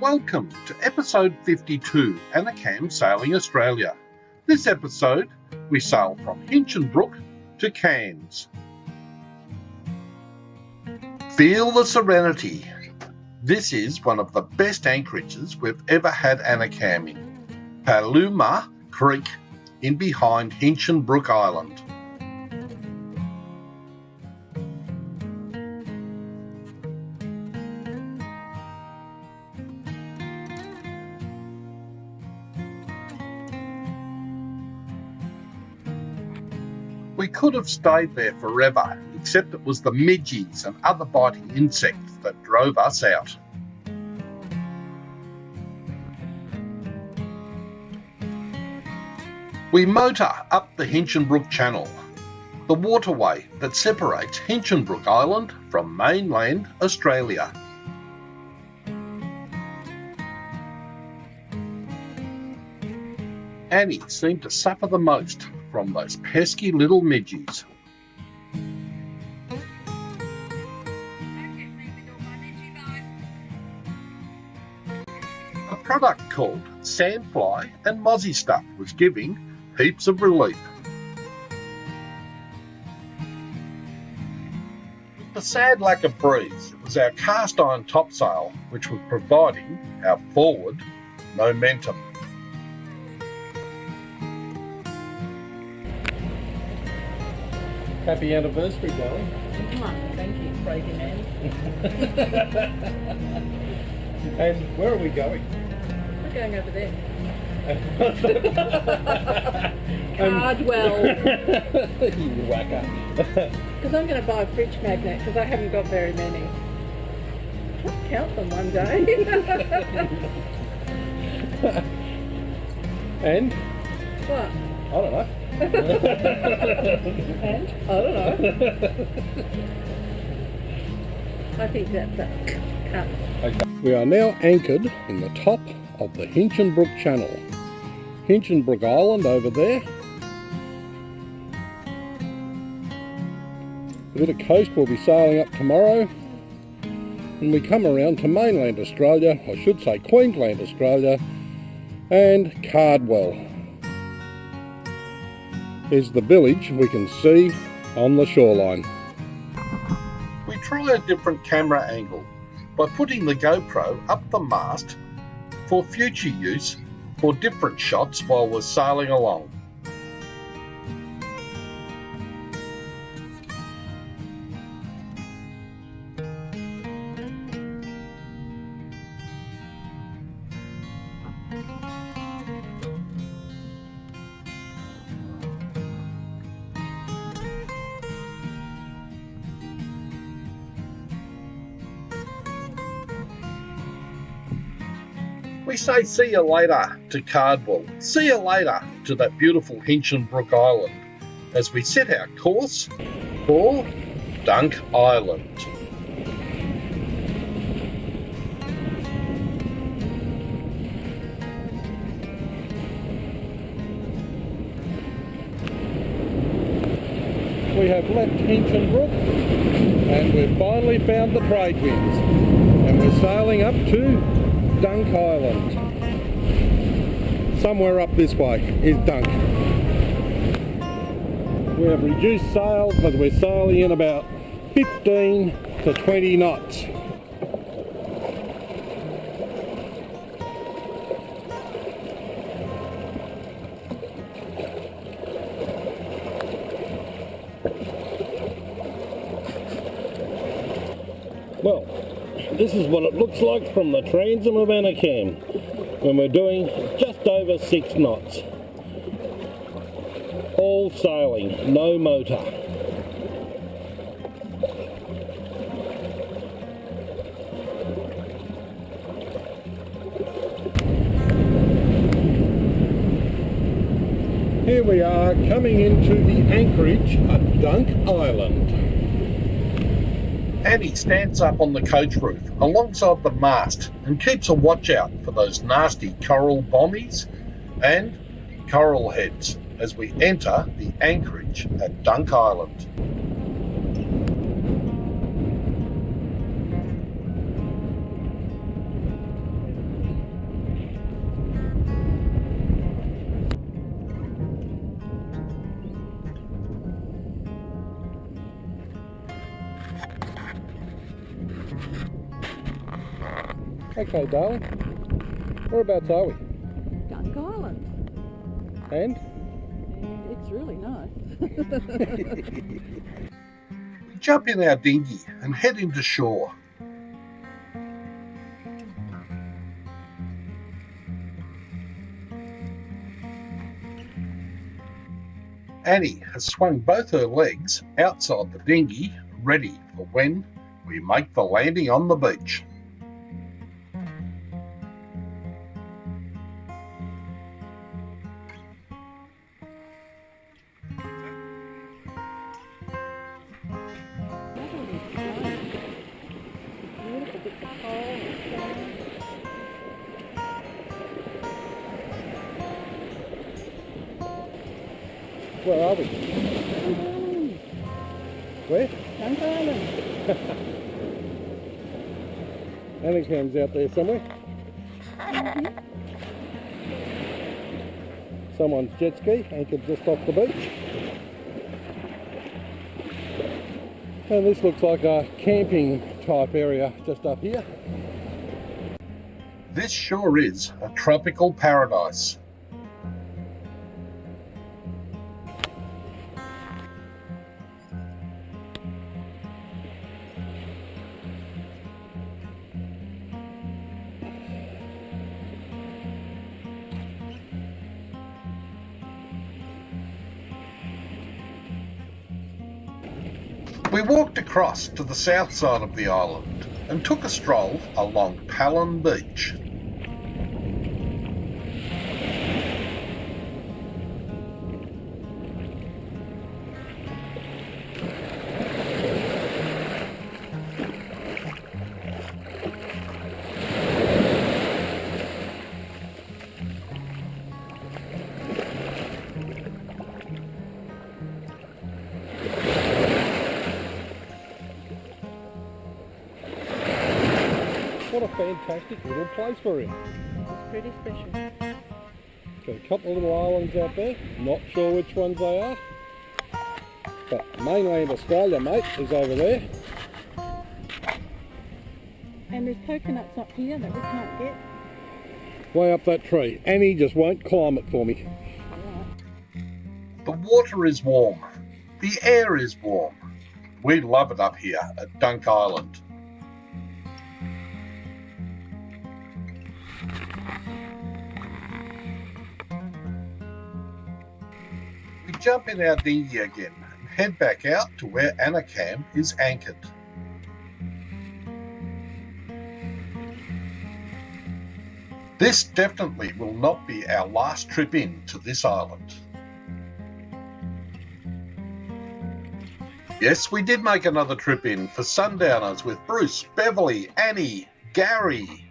Welcome to episode 52, Annecam Sailing Australia. This episode, we sail from Hinchinbrook to Cairns. Feel the serenity. This is one of the best anchorages we've ever had Annecam in. Paluma Creek in behind Hinchinbrook Island. We could have stayed there forever, except it was the midges and other biting insects that drove us out. We motor up the Hinchinbrook Channel, the waterway that separates Hinchinbrook Island from mainland Australia. Annie seemed to suffer the most from those pesky little midges. A product called Sandfly and Mozzie Stuff was giving heaps of relief. With the sad lack of breeze, it was our cast iron topsail which was providing our forward momentum. Happy anniversary, darling. Thank you, Brady man. And where are we going? We're going over there. Cardwell. You whacker. Because I'm going to buy a fridge magnet because I haven't got very many. I'll count them one day. And? What? I don't know. And? I don't know. I think that's a cut. Okay. We are now anchored in the top of the Hinchinbrook Channel. Hinchinbrook Island over there. A bit of coast we'll be sailing up tomorrow. And we come around to mainland Australia, I should say Queensland, Australia, and Cardwell is the village we can see on the shoreline. We try a different camera angle by putting the GoPro up the mast for future use for different shots while we're sailing along. We say see you later to Cardwell, see you later to that beautiful Hinchinbrook Island as we set our course for Dunk Island. We have left Hinchinbrook and we've finally found the trade winds and we're sailing up to Dunk Island. Somewhere up this way is Dunk. We have reduced sail because we're sailing in about 15 to 20 knots. Well, this is what it looks like from the transom of Annecam when we're doing just over 6 knots. All sailing, no motor. Here we are coming into the anchorage at Dunk Island. Annie stands up on the coach roof alongside the mast and keeps a watch out for those nasty coral bommies and coral heads as we enter the anchorage at Dunk Island. Okay, darling. Whereabouts are we? Dunk Island. And? And it's really nice. We jump in our dinghy and head into shore. Annie has swung both her legs outside the dinghy, ready for when we make the landing on the beach. Where are we? Where? Dunk Island. Annecam's out there somewhere. Someone's jet ski anchored just off the beach. And this looks like a camping type area just up here. This sure is a tropical paradise. We walked across to the south side of the island and took a stroll along Kurrimine Beach. What a fantastic little place we're in. It's pretty special. Got a couple of little islands out there, not sure which ones they are. But mainland Australia, mate, is over there. And there's coconuts up here that we can't get. Way up that tree. Annie just won't climb it for me. Right. The water is warm. The air is warm. We love it up here at Dunk Island. We jump in our dinghy again and head back out to where Annecam is anchored. This definitely will not be our last trip in to this island. Yes, we did make another trip in for sundowners with Bruce, Beverly, Annie, Gary,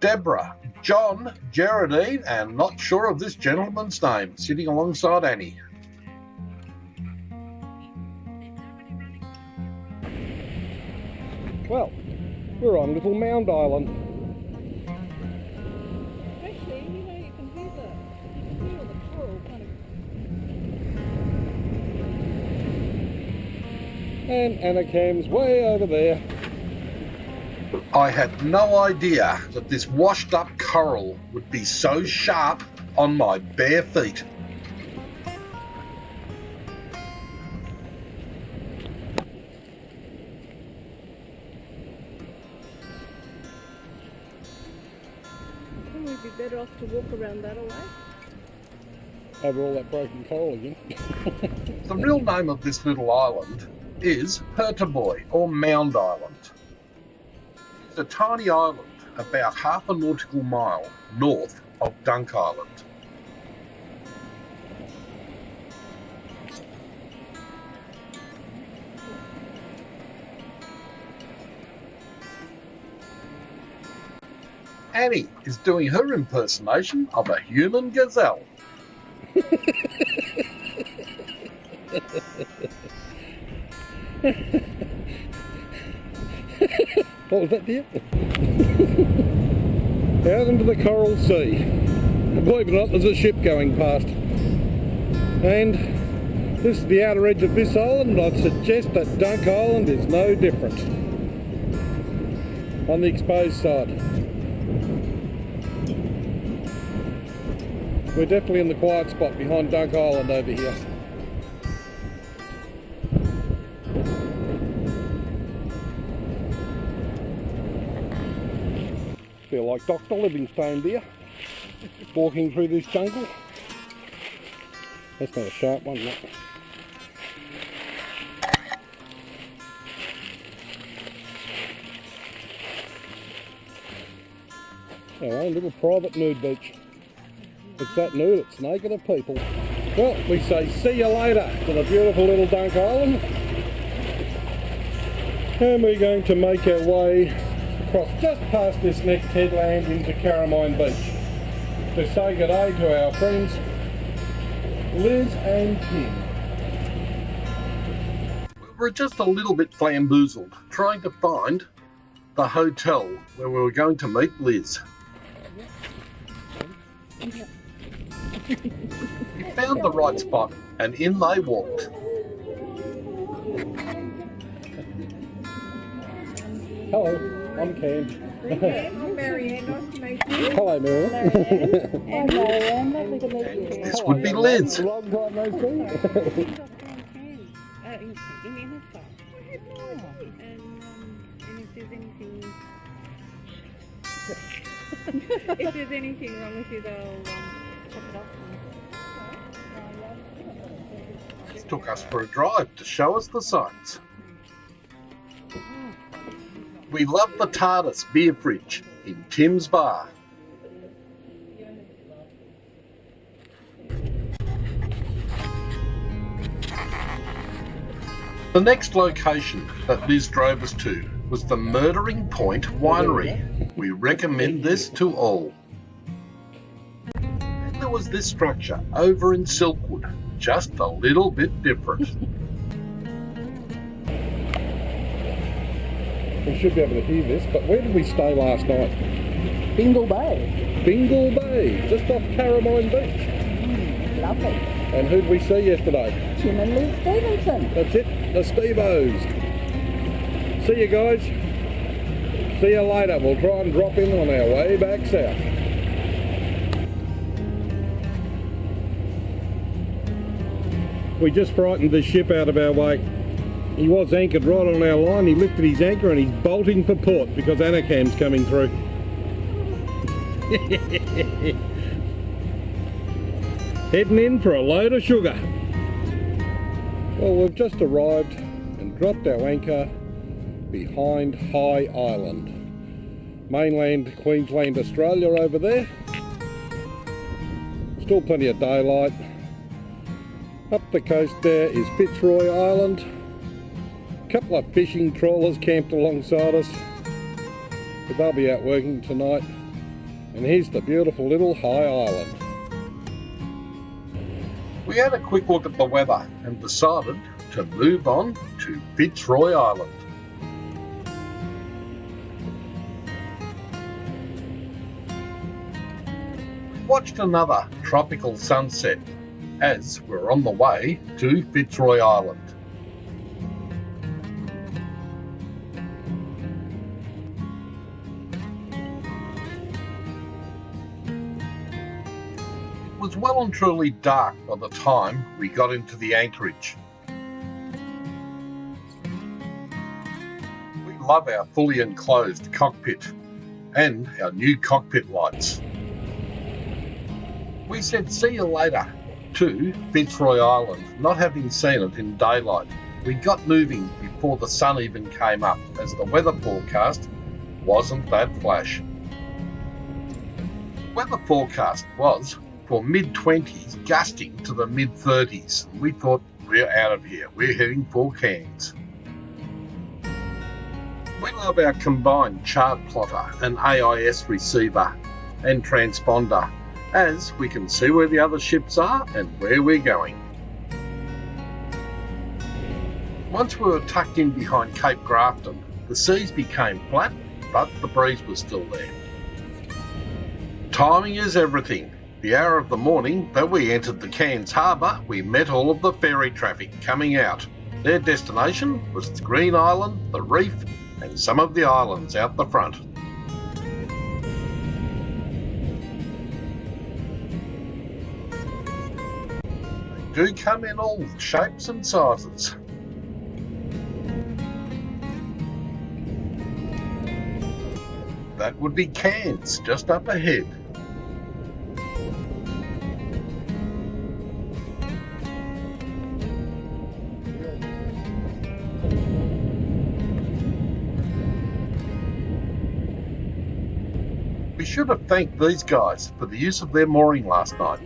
Deborah, John, Geraldine, and not sure of this gentleman's name, sitting alongside Annie. Well, we're on Little Mound Island. Actually, you know, you can hear all the coral kind of. And Annecam's way over there. I had no idea that this washed up coral would be so sharp on my bare feet. Wouldn't we be better off to walk around that away? Over all that broken coral again. The real name of this little island is Hinchinbrook or Mound Island. It's a tiny island about half a nautical mile north of Dunk Island. Annie is doing her impersonation of a human gazelle. What was that, dear? Out into the Coral Sea. And believe it or not, there's a ship going past. And this is the outer edge of this island. I'd suggest that Dunk Island is no different. On the exposed side. We're definitely in the quiet spot behind Dunk Island over here. Feel like Dr. Livingstone there, walking through this jungle. That's not a sharp one, no. Our own little private nude beach. It's that nude, it's naked of people. Well, we say see you later to the beautiful little Dunk Island. And we're going to make our way across just past this next headland into Kurrimine Beach to say good day to our friends Liz and Kim. We were just a little bit bamboozled trying to find the hotel where we were going to meet Liz. We found the right spot and in they walked. Hello, I'm Cam. I'm Marianne, nice to meet you. Hello, Marianne. And Marianne, lovely to meet you. This would be Liz. Long time no see. In Innocent. And if there's anything... if there's anything wrong with you, they'll chop it up. Liz took us for a drive to show us the sights. We love the TARDIS beer fridge in Tim's Bar. The next location that Liz drove us to was the Murdering Point Winery. We recommend this to all. And there was this structure over in Silkwood, just a little bit different. We should be able to hear this, but where did we stay last night? Bingle Bay. Bingle Bay, just off Kurrimine Beach. Lovely. And who'd we see yesterday? Tim and Liz Stevenson. That's it, the Steve-O's. See you guys. See you later. We'll try and drop in on our way back south. We just frightened the ship out of our way. He was anchored right on our line. He lifted his anchor and he's bolting for port because Annecam's coming through. Heading in for a load of sugar. Well, we've just arrived and dropped our anchor behind High Island. Mainland Queensland, Australia over there. Still plenty of daylight. Up the coast there is Fitzroy Island. Couple of fishing trawlers camped alongside us, but they'll be out working tonight. And here's the beautiful little High Island. We had a quick look at the weather and decided to move on to Fitzroy Island. We watched another tropical sunset as we're on the way to Fitzroy Island. It was well and truly dark by the time we got into the anchorage. We love our fully enclosed cockpit and our new cockpit lights. We said see you later to Fitzroy Island, not having seen it in daylight. We got moving before the sun even came up, as the weather forecast wasn't that flash. The weather forecast was for mid-20s, gusting to the mid-30s. We thought, we're out of here. We're heading for Cairns. We love our combined chart plotter and AIS receiver and transponder, as we can see where the other ships are and where we're going. Once we were tucked in behind Cape Grafton, the seas became flat, but the breeze was still there. Timing is everything. The hour of the morning that we entered the Cairns harbour, we met all of the ferry traffic coming out. Their destination was the Green Island, the Reef, and some of the islands out the front. do come in all shapes and sizes. That would be Cairns, just up ahead. We should have thanked these guys for the use of their mooring last night.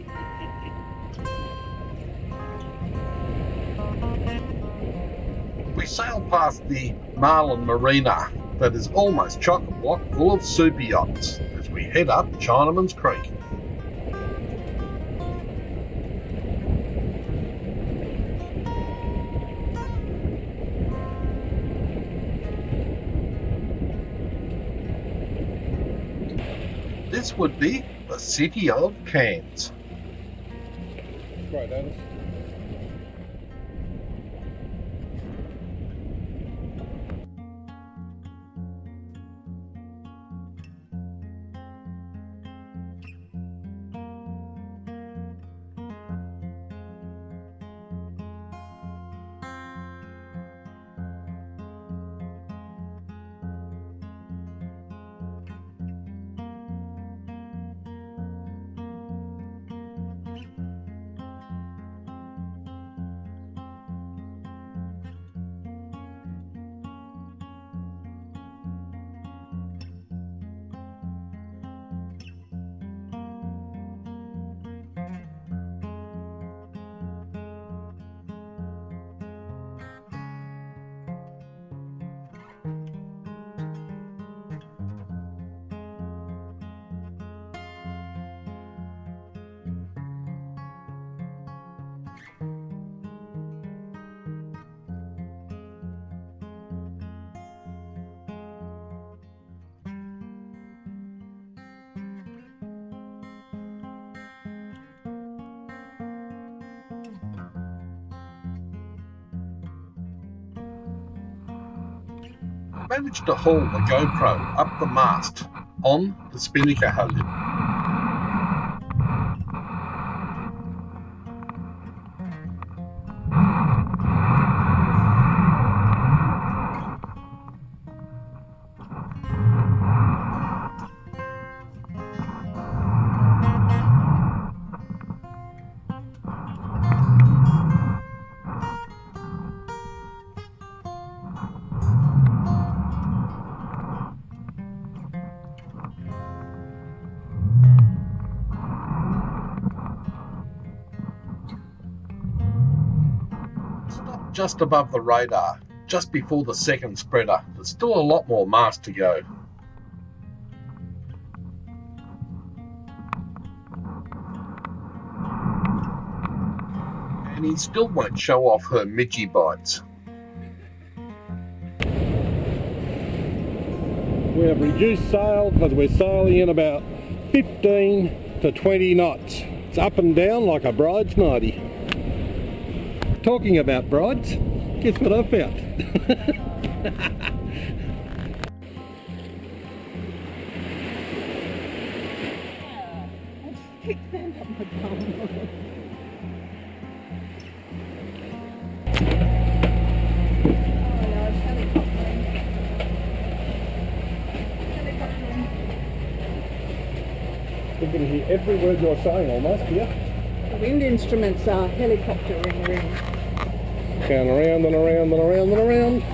We sailed past the Marlin Marina that is almost chock-a-block full of super yachts as we head up Chinaman's Creek. This would be the city of Cairns. Right, Dennis. Managed to haul the GoPro up the mast on the spinnaker halyard. Just above the radar, just before the second spreader. There's still a lot more mast to go. And he still won't show off her midgie bites. We have reduced sail because we're sailing in about 15 to 20 knots. It's up and down like a bride's nightie. Talking about brides, guess what I found? You can hear every word you're saying almost, yeah? The wind instruments are helicopter ring ring. Going around and around and around and around.